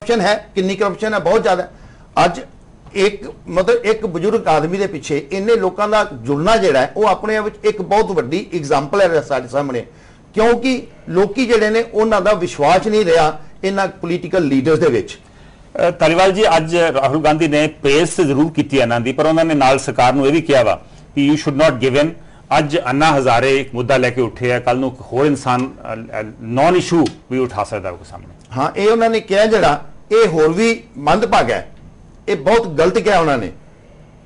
Corruption है, कितनी corruption है, बहुत ज़्यादा। अज एक मतलब एक बजुर्ग आदमी के पिछे इन्ने लोगों का जुड़ना जोड़ा है वो अपने आप एक बहुत वड्डी एग्जाम्पल है साडे सामने, क्योंकि लोकी जिहड़े ने उन्हां दा विश्वास नहीं रहा इन्हां पोलीटिकल लीडर्स दे विच। धालीवाल जी, अज राहुल गांधी ने प्रेस जरूर की इन्हां दी, पर उन्होंने नाल सरकार नूं इह वी कहा वा कि you should not give in. अज अन्ना हजारे एक मुद्दा लैके उठे है, कल नूं होर इंसान नॉन इशू भी उठा सकता है सामने। हाँ, ये उन्होंने कहा जड़ा ये होर भी मंदभागा है, ये बहुत गलत किया उन्होंने।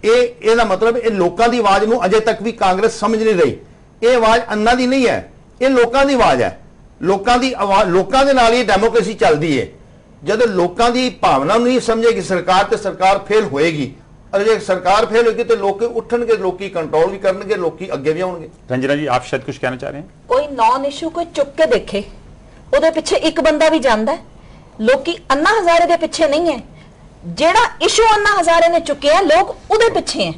ये मतलब ये लोगों की आवाज नूं अजे तक भी कांग्रेस समझ नहीं रही। ये आवाज अन्ना की नहीं है, ये लोगों की आवाज है। लोगों की आवाज, लोगों के नाल ही डेमोक्रेसी चलती है। जब लोगों की भावना नहीं समझेगी सरकार, तो सरकार फेल होएगी, और जो सरकार फेल होगी तो लोग उठणगे, लोग कंट्रोल भी करनगे, लोग अगे भी आउणगे। रंजना जी, आप शायद कुछ कहना चाह रहे हैं। कोई नॉन इशू कोई चुक के देखे, ਉਹਦੇ ਪਿੱਛੇ ਇੱਕ ਬੰਦਾ ਵੀ ਜਾਂਦਾ ਹੈ। ਲੋਕੀ अन्ना हजारे ਦੇ ਪਿੱਛੇ नहीं है, ਜਿਹੜਾ ਇਸ਼ੂ अन्ना हजारे ने चुकिया लोग ਉਹਦੇ ਪਿੱਛੇ ਹੈ।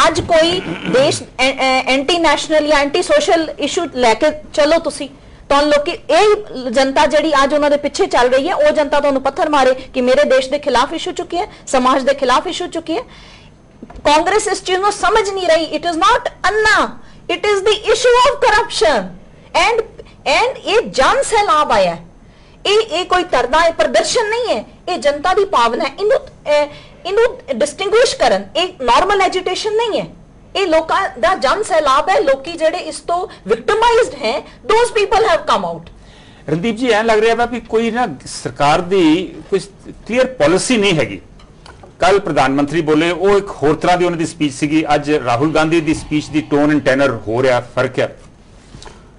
ਅੱਜ ਕੋਈ ਦੇਸ਼ एंटी नैशनल या एंटी सोशल इशू लेके चलो तुसी तो लोग जनता जी आज उन्होंने पिछे चल रही है, वो जनता तो पत्थर मारे कि मेरे देश के खिलाफ इशू चुकी है, समाज के खिलाफ इशू चुकी है। कांग्रेस इस चीज को समझ नहीं रही। It is not Anna, it is the issue of corruption and ये जन सैलाब आया है। ये कोई तरदा प्रदर्शन नहीं है, ये जनता की भावना है। इनू डिस्टिंग्विश करन एक नॉर्मल एजिटेशन नहीं है, ये लोकां दा जन सैलाब है। लोकी जेडे इस तो विक्टिमाइज्ड हैं, those people have come out. Randeep ji, ऐ लग रहा है भी कोई ना सरकार दी कोई क्लियर पॉलिसी नहीं हैगी। कल प्रधानमंत्री बोले वो एक होर तरह की उन्होंने स्पीच सीगी, अज राहुल गांधी की स्पीच की टोन एंड टेनर हो रहा फर्क है।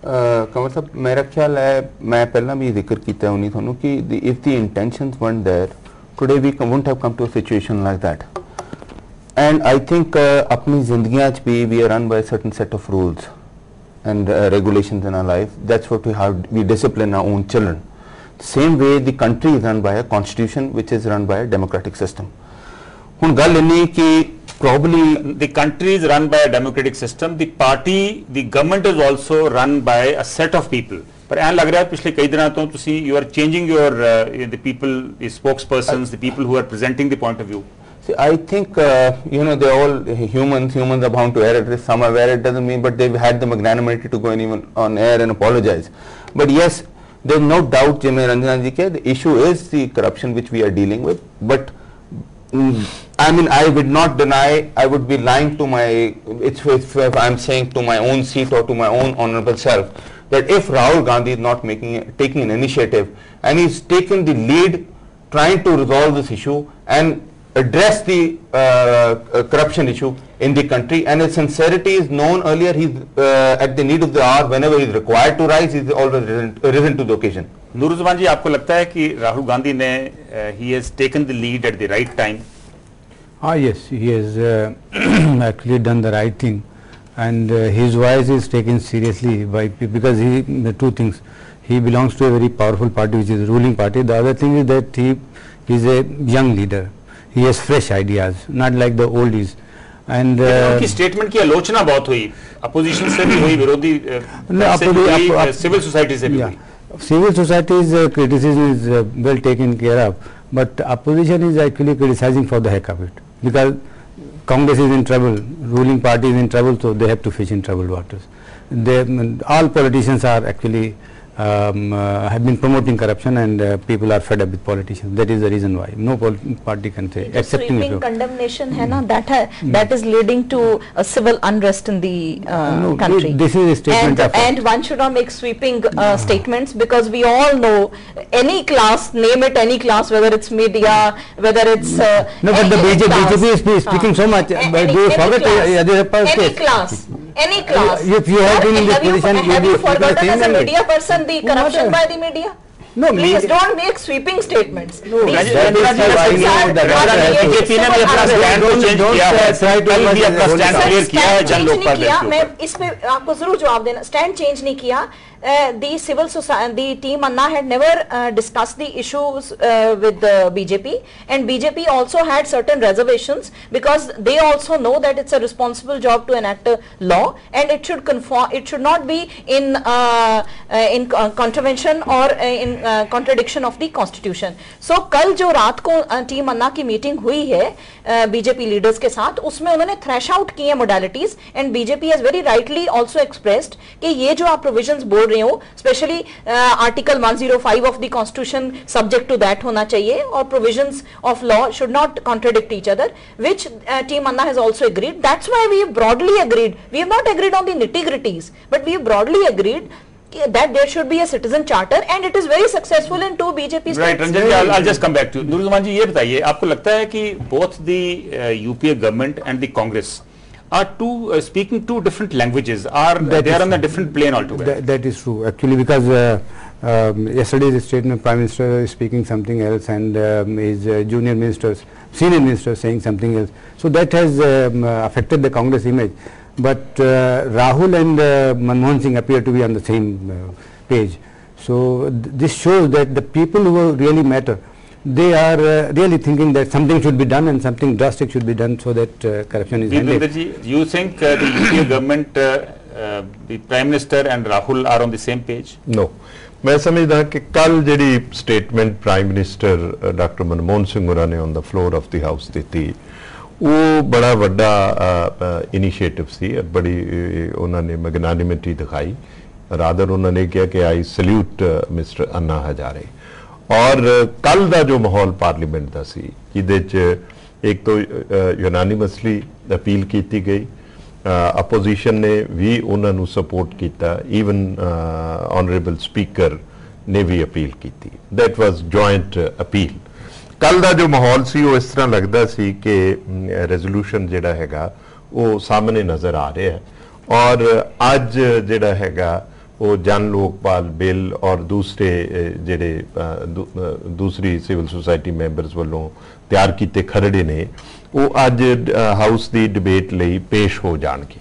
कंवर साहब, मेरा ख्याल है मैं पहला भी जिक्र किया उन्हीं थानू कि if the intentions weren't there today we wouldn't have come to a situation like that. And I think अपनी जिंदगियां भी we are run by a certain set of rules and regulations in our life. That's what we discipline our own children. The same way the country is run by a constitution which is run by a democratic system. हुन गल इन्नी कि probably the country is run by a democratic system, the party, the government is also run by a set of people. पर ऐन लग रहा है पिछले कई दिनों तो तुसी you are changing your the people, the spokespersons, the people who are presenting the point of view. See, I think you know, they're all humans are bound to err. Some are where it doesn't mean, but they've had the magnanimity to go and even on air and apologize. But yes, there's no doubt, Jimmy Ranjana ji, the issue is the corruption which we are dealing with. But I mean, I would not deny, I would be lying to my, if I'm saying to my own seat or to my own honorable self, that if Rahul Gandhi is not taking an initiative and he's taken the lead trying to resolve this issue and address the corruption issue in the country, and his sincerity is known earlier, he's at the need of the hour, whenever he's required to rise, he's always risen to the occasion. नूरुज़्ज़मान जी, आपको लगता है कि राहुल गांधी ने he has taken the lead at the right time? Yes, he has actually done the right thing, and his voice is taken seriously by because the two things, he belongs to a very powerful party which is the ruling party. The other thing is that he is a young leader, he has fresh ideas, not like the oldies. And उनकी statement की आलोचना बहुत हुई, opposition से भी हुई, विरोधी civil society से भी हुई। Civil society's criticism is well taken care of, but opposition is actually criticizing for the heck of it, because Congress is in trouble, ruling party is in trouble, so they have to fish in troubled waters. All politicians are actually have been promoting corruption, and people are fed up with politicians. That is the reason why no party can say, accepting sweeping condemnation hai na, that is leading to a civil unrest in the country. This is a statement and one should not make sweeping statements, because we all know any class, name it any class, whether it's media, whether it's no, but the BJP is speaking so much. Any class. If you have been in this position, have you forgotten as a media person the corruption by the media? No, please don't make sweeping statements. No, BJP ने भी अपना stand change किया है, कल भी अपना stand clear किया है जन लोकपाल के ऊपर। मैं इस पे आपको जरूर जवाब देना, स्टैंड चेंज नहीं किया। The civil society, the team Anna had never discussed the issues with the BJP, and BJP also had certain reservations, because they also know that it's a responsible job to enact a law, and it should conform, it should not be in contravention or in contradiction of the constitution. So कल जो रात को team अन्ना की meeting हुई है BJP leaders के साथ, उसमें उन्होंने थ्रेश आउट किए modalities and BJP has very rightly also expressed कि ये जो आप प्रोविजंस बोल रहे हो, specially article 105 of the constitution subject to that होना चाहिए और provisions of law should not contradict each other, which team Anna has also agreed. That's why we have broadly agreed. We have not agreed on the nitty-gritties, but we have broadly agreed that there should be a citizen charter and it is very successful in 2 BJP states. Right, Ranjan ji, I'll just come back to you. Nuruzzaman ji, ये बताइए, आपको लगता है कि both the UPA government and the Congress are speaking two different languages, they are on a different plane altogether? That is true, actually, because yesterday's statement, Prime Minister is speaking something else and his senior ministers saying something else. So that has affected the Congress image. But Rahul and Manmohan Singh appear to be on the same page. So this shows that the people who really matter, they are really thinking that something should be done and something drastic should be done so that corruption is ended. Ji, you think the UPA government, the Prime Minister and Rahul are on the same page? No. मैं समझदा कि कल ਜਿਹੜੀ statement prime minister doctor Manmohan Singh होਰਾਂ ने on the floor of the house ਦਿੱਤੀ, ਉਹ ਬੜਾ ਵੱਡਾ ਇਨੀਸ਼ੀਏਟਿਵ ਸੀ, ਬੜੀ ਉਹਨਾਂ ਨੇ ਮੈਗਨਾਨਿਮਿਟੀ ਦਿਖਾਈ. ਰਾਦਰ ਉਹਨਾਂ ਨੇ ਕਿਹਾ ਕਿ ਆਈ ਸਲੂਟ ਮਿਸਟਰ ਅੰਨਾ ਹਜ਼ਾਰੇ. ਔਰ ਕੱਲ ਦਾ ਜੋ ਮਾਹੌਲ ਪਾਰਲੀਮੈਂਟ ਦਾ ਸੀ, ਜਿਹਦੇ 'ਚ ਇੱਕ ਤੋਂ ਯੂਨਾਨੀਮਸਲੀ ਅਪੀਲ ਕੀਤੀ ਗਈ, ਅਪੋਜੀਸ਼ਨ ਨੇ ਵੀ ਉਹਨਾਂ ਨੂੰ ਸਪੋਰਟ ਕੀਤਾ, ਈਵਨ ਆਨਰੇਬਲ ਸਪੀਕਰ ਨੇ ਵੀ ਅਪੀਲ ਕੀਤੀ. That was joint appeal. ਕੱਲ ਦਾ ਜੋ ਮਾਹੌਲ ਸੀ ਉਹ ਇਸ ਤਰ੍ਹਾਂ ਲੱਗਦਾ ਸੀ ਕਿ ਰੈਜ਼ੋਲੂਸ਼ਨ ਜਿਹੜਾ ਹੈਗਾ ਉਹ ਸਾਹਮਣੇ ਨਜ਼ਰ ਆ ਰਿਹਾ ਹੈ. ਔਰ ਅੱਜ ਜਿਹੜਾ ਹੈਗਾ ਉਹ ਜਨ ਲੋਕਪਾਲ ਬਿੱਲ ਔਰ ਦੂਸਰੇ ਜਿਹੜੇ ਦੂਸਰੀ ਸਿਵਲ ਸੁਸਾਇਟੀ ਮੈਂਬਰਸ ਵੱਲੋਂ ਤਿਆਰ ਕੀਤੇ ਖਰੜੇ ਨੇ, ਉਹ ਅੱਜ ਹਾਊਸ ਦੀ ਡਿਬੇਟ ਲਈ ਪੇਸ਼ ਹੋ ਜਾਣਗੇ.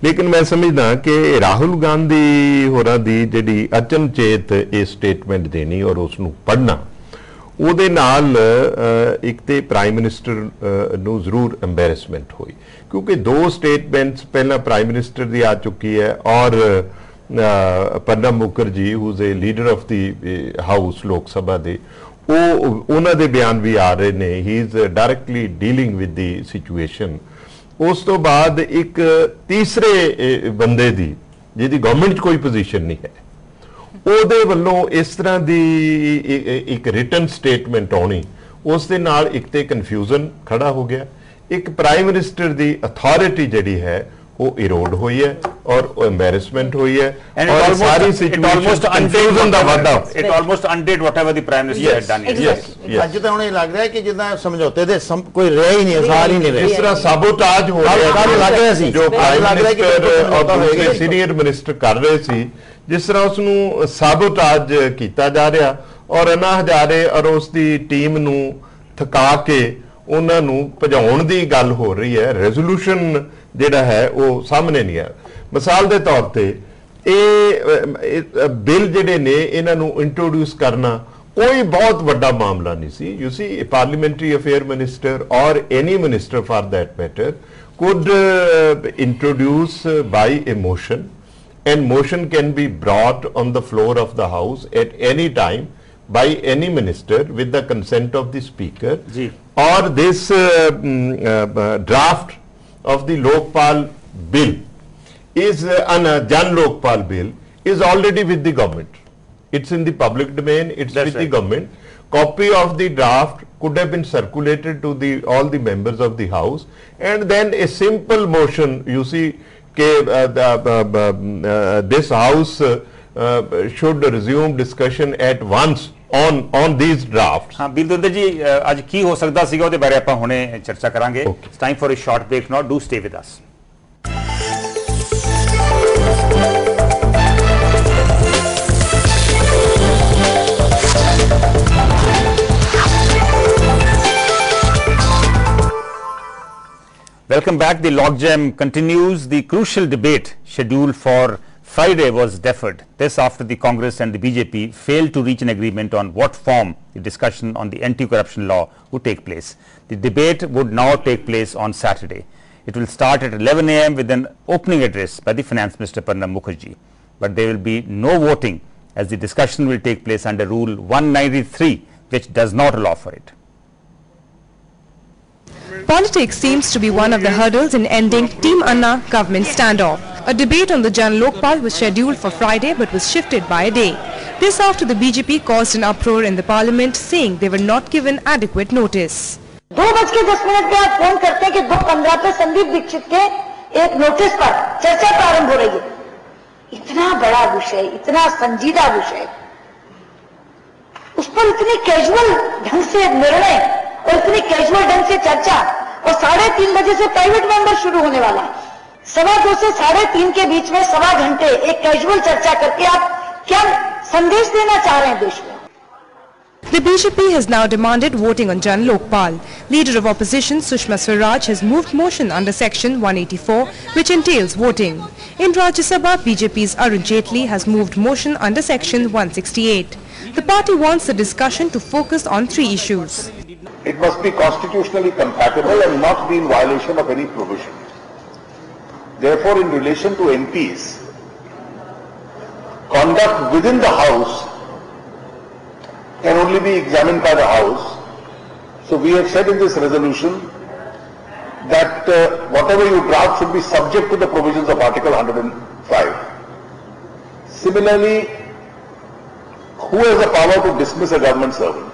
ਲੇਕਿਨ ਮੈਂ ਸਮਝਦਾ ਕਿ ਰਾਹੁਲ ਗਾਂਧੀ ਹੋਰਾਂ ਦੀ ਜਿਹੜੀ ਅਚਨਚੇਤ ਇਹ ਸਟੇਟਮੈਂਟ ਦੇਣੀ ਔਰ ਉਸ ਨੂੰ ਪੜ੍ਹਨਾ, ਉਹਦੇ ਨਾਲ ਇੱਕ ਤੇ ਪ੍ਰਾਈਮ ਮਿਨਿਸਟਰ ਨੂੰ ਜ਼ਰੂਰ ਐਮਬੈਰਸਮੈਂਟ ਹੋਈ, ਕਿਉਂਕਿ 2 ਸਟੇਟਮੈਂਟਸ ਪਹਿਲਾਂ ਪ੍ਰਾਈਮ ਮਿਨਿਸਟਰ ਦੀ ਆ ਚੁੱਕੀ ਹੈ ਔਰ Pranab Mukherjee who is a leader of the house ਲੋਕ ਸਭਾ ਦੇ, ਉਹਨਾਂ ਦੇ ਬਿਆਨ ਵੀ ਆ ਰਹੇ ਨੇ. ਹੀ is directly dealing with the situation. ਉਸ ਤੋਂ ਬਾਅਦ ਇੱਕ ਤੀਸਰੇ ਬੰਦੇ ਦੀ ਜਿਹਦੀ ਗਵਰਨਮੈਂਟ 'ਚ ਕੋਈ ਪੋਜੀਸ਼ਨ ਨਹੀਂ ਹੈ, ਉਹਦੇ ਵੱਲੋਂ ਇਸ ਤਰ੍ਹਾਂ ਦੀ ਇੱਕ ਰਿਟਨ ਸਟੇਟਮੈਂਟ ਆਉਣੀ, ਉਸ ਦੇ ਨਾਲ ਇੱਕ ਤੇ ਕਨਫਿਊਜ਼ਨ ਖੜਾ ਹੋ ਗਿਆ. ਇੱਕ ਪ੍ਰਾਈਮ ਮਿਨਿਸਟਰ ਦੀ ਅਥਾਰਟੀ ਜਿਹੜੀ ਹੈ ਉਹ ਇਰੋਡ ਹੋਈ ਹੈ ਔਰ ਐਮਬੈਰਸਮੈਂਟ ਹੋਈ ਹੈ ਔਰ ਸਾਰੀ ਸਿਚੁਏਸ਼ਨ ਕਨਫਿਊਜ਼ਨ ਦਾ ਵਾਧਾ. It almost undid whatever the Prime Minister had done. ਅੱਜ ਤਾਂ ਹੁਣ ਇਹ ਲੱਗ ਰਿਹਾ ਕਿ ਜਿੱਦਾਂ ਸਮਝੌਤੇ ਦੇ ਕੋਈ ਰਹਿ ਹੀ ਨਹੀਂ, ਸਾਰ ਹੀ ਨਹੀਂ ਰਹੇ. ਇਸ ਤਰ੍ਹਾਂ ਸਾਬੋਟਾਜ ਹੋ ਰਿਹਾ ਲੱਗ ਰਿਹਾ ਸੀ, ਜੋ ਪ੍ਰਾਈਮ ਮਿਨਿਸਟਰ ਔਰ ਦੂਸਰੇ ਸੀਨੀਅਰ ਮਿਨਿਸਟਰ ਕਰ ਰਹੇ ਸੀ, ਜਿਸ ਤਰ੍ਹਾਂ ਉਸ ਨੂੰ ਸਾਬੋਟਾਜ ਕੀਤਾ ਜਾ ਰਿਹਾ ਔਰ ਅੰਨਾ ਹਜ਼ਾਰੇ ਔਰ ਉਸ ਦੀ ਟੀਮ ਨੂੰ ਥਕਾ ਕੇ ਉਹਨਾਂ ਨੂੰ ਭਜਾਉਣ ਦੀ ਗੱਲ ਹੋ ਰਹੀ ਹੈ. ਰੈਜ਼ੋਲੂਸ਼ਨ ਜਿਹੜਾ ਹੈ ਉਹ ਸਾਹਮਣੇ ਨਹੀਂ ਆ. ਮਿਸਾਲ ਦੇ ਤੌਰ ਤੇ ਇਹ ਬਿੱਲ ਜਿਹੜੇ ਨੇ ਇਹਨਾਂ ਨੂੰ ਇੰਟਰੋਡਿਊਸ ਕਰਨਾ ਕੋਈ ਬਹੁਤ ਵੱਡਾ ਮਾਮਲਾ ਨਹੀਂ ਸੀ. You see parliamentary affair minister or any minister for that matter could introduce by a motion, and motion can be brought on the floor of the house at any time by any minister with the consent of the speaker. Or this draft of the Lokpal bill is Jan Lokpal bill is already with the government. It's in the public domain, it's with the government. Copy of the draft could have been circulated to all the members of the house, and then a simple motion, you see, this house should resume discussion at once on these drafts. हाँ, बिल्कुल जी, आज की हो सकता सीगा ਉਹਦੇ ਬਾਰੇ ਆਪਾਂ ਹੁਣੇ ਚਰਚਾ ਕਰਾਂਗੇ. It's time for a short break now. Do stay with us. Welcome back. The logjam continues. The crucial debate scheduled for Friday was deferred. This after the Congress and the BJP failed to reach an agreement on what form the discussion on the anti-corruption law would take place. The debate would now take place on Saturday. It will start at 11 a.m. with an opening address by the Finance Minister Pranab Mukherjee. But there will be no voting as the discussion will take place under Rule 193, which does not allow for it. Politics seems to be one of the hurdles in ending Team Anna government standoff. A debate on the Jan Lokpal was scheduled for Friday but was shifted by a day. This after the BJP caused an uproar in the parliament saying they were not given adequate notice. 2:10 पे आप phone करते हैं कि 2:15 पे संदीप दीक्षित के एक notice पर चर्चा प्रारंभ हो रही है। इतना बड़ा विषय, इतना संजीदा विषय, उस पर इतनी कैजुअल ढंग से निर्णय और इतनी कैजुअल ढंग से चर्चा, और 3:30 बजे से प्राइवेट मेंबर शुरू होने वाला है। 2:15 से 3:30 के बीच में 1.25 घंटे एक कैजुअल चर्चा करके आप क्या संदेश देना चाह रहे हैं देश में? The BJP has now demanded voting on Jan Lokpal. Leader of opposition Sushma Swaraj has moved motion under section 184 which entails voting. In Rajya Sabha, BJP's Arun Jaitley has moved motion under section 168. The party wants the discussion to focus on 3 issues. It must be constitutionally compatible and not be in violation of any provision. Therefore, in relation to MPs, conduct within the House can only be examined by the House. So we have said in this resolution that whatever you draft should be subject to the provisions of Article 105. Similarly, who has the power to dismiss a government servant?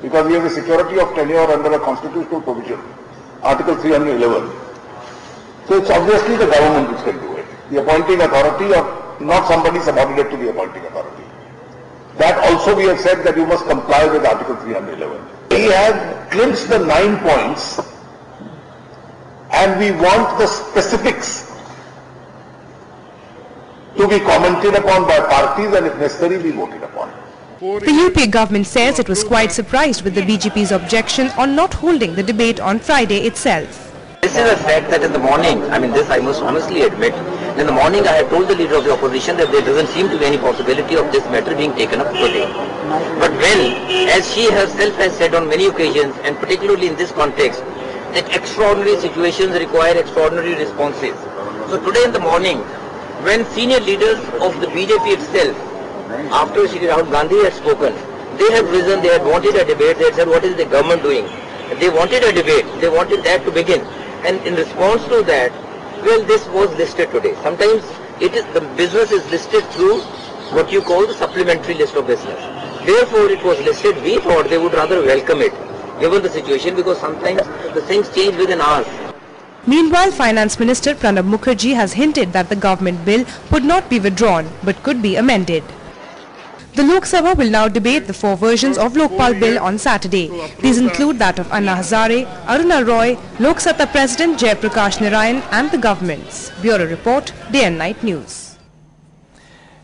Because we have the security of tenure under a constitutional provision, Article 311. So it's obviously the government which can do it, the appointing authority or not somebody subordinate to the appointing authority. That also we have said that you must comply with Article 311. We have clinched the 9 points and we want the specifics to be commented upon by parties and if necessary be voted upon. The UPA government says it was quite surprised with the BJP's objection on not holding the debate on Friday itself. This is a fact that in the morning, this I must honestly admit, in the morning I have told the leader of the opposition that there doesn't seem to be any possibility of this matter being taken up today. But when, as she herself has said on many occasions, and particularly in this context, that extraordinary situations require extraordinary responses. So today in the morning, when senior leaders of the BJP itself, after Shri Rahul Gandhi had spoken, they have risen, they had wanted a debate, they had said what is the government doing? They wanted a debate, they wanted that to begin. And in response to that, well, this was listed today. Sometimes the business is listed through what you call the supplementary list of business. Therefore, it was listed. We thought they would rather welcome it, given the situation, because sometimes the things change within hours. Meanwhile, Finance Minister Pranab Mukherjee has hinted that the government bill would not be withdrawn, but could be amended. The Lok Sabha will now debate the 4 versions of Lokpal bill on Saturday. These include that of Anna Hazare, Aruna Roy, Lok Sabha President Jai Prakash Narayan and the governments. Bureau Report, Day and Night News.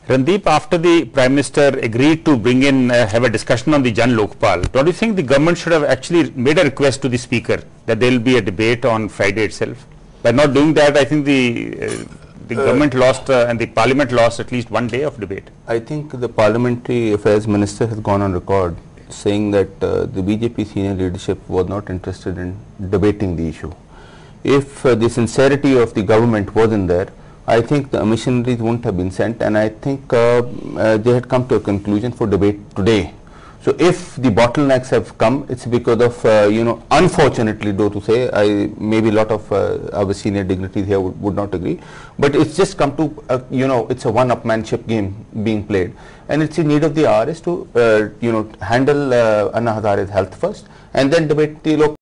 Randeep, after the Prime Minister agreed to bring in, have a discussion on the Jan Lokpal, don't you think the government should have actually made a request to the Speaker that there will be a debate on Friday itself? By not doing that, I think the government lost and the Parliament lost at least 1 day of debate. I think the Parliamentary Affairs Minister has gone on record saying that the BJP senior leadership was not interested in debating the issue. If the sincerity of the government wasn't there, I think the missionaries wouldn't have been sent, and I think they had come to a conclusion for debate today. So if the bottlenecks have come, it's because of, unfortunately, though to say, maybe a lot of our senior dignitaries here would not agree, but it's just come to, it's a one-upmanship game being played, and it's in need of the hour is to, handle Anna Hazare's health first, and then debate the local